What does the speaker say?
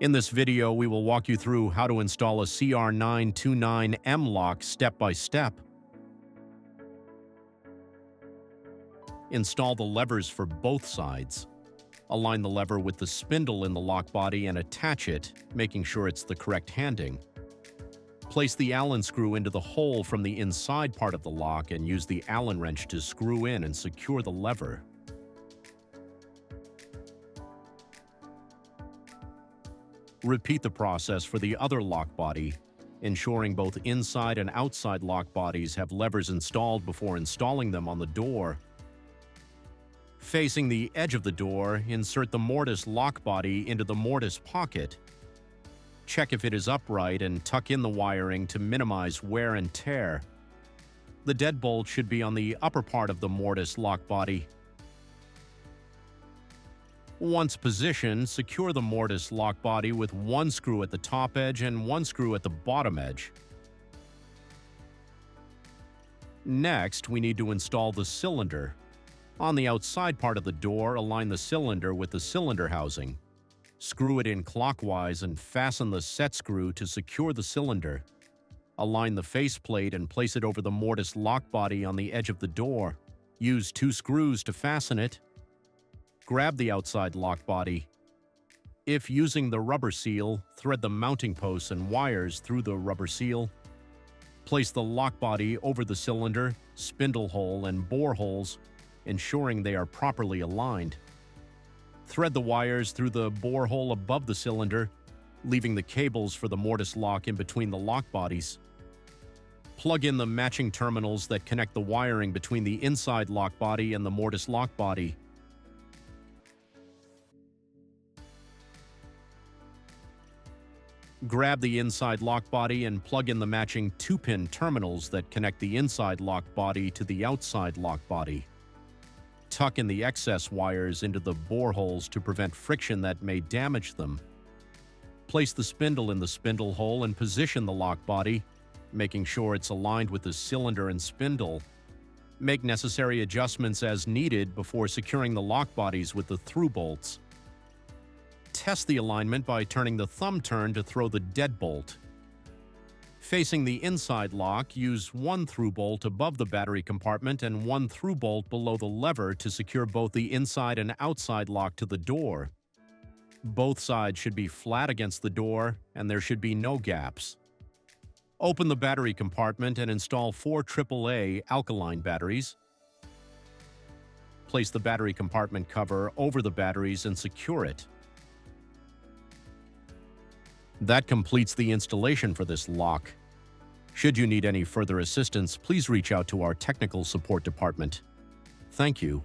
In this video, we will walk you through how to install a Cr929 lock step by step. Install the levers for both sides. Align the lever with the spindle in the lock body and attach it, making sure it's the correct handing. Place the Allen screw into the hole from the inside part of the lock and use the Allen wrench to screw in and secure the lever. Repeat the process for the other lock body, ensuring both inside and outside lock bodies have levers installed before installing them on the door. Facing the edge of the door, insert the mortise lock body into the mortise pocket. Check if it is upright and tuck in the wiring to minimize wear and tear. The deadbolt should be on the upper part of the mortise lock body. Once positioned, secure the mortise lock body with one screw at the top edge and one screw at the bottom edge. Next, we need to install the cylinder. On the outside part of the door, align the cylinder with the cylinder housing. Screw it in clockwise and fasten the set screw to secure the cylinder. Align the faceplate and place it over the mortise lock body on the edge of the door. Use 2 screws to fasten it. Grab the outside lock body. If using the rubber seal, thread the mounting posts and wires through the rubber seal. Place the lock body over the cylinder, spindle hole, and bore holes, ensuring they are properly aligned. Thread the wires through the bore hole above the cylinder, leaving the cables for the mortise lock in between the lock bodies. Plug in the matching terminals that connect the wiring between the inside lock body and the mortise lock body. Grab the inside lock body and plug in the matching 2-pin terminals that connect the inside lock body to the outside lock body. Tuck in the excess wires into the bore holes to prevent friction that may damage them. Place the spindle in the spindle hole and position the lock body, making sure it's aligned with the cylinder and spindle. Make necessary adjustments as needed before securing the lock bodies with the through bolts. Test the alignment by turning the thumb turn to throw the deadbolt. Facing the inside lock, use one through bolt above the battery compartment and one through bolt below the lever to secure both the inside and outside lock to the door. Both sides should be flat against the door, and there should be no gaps. Open the battery compartment and install 4 AAA alkaline batteries. Place the battery compartment cover over the batteries and secure it. That completes the installation for this lock. Should you need any further assistance, please reach out to our technical support department. Thank you.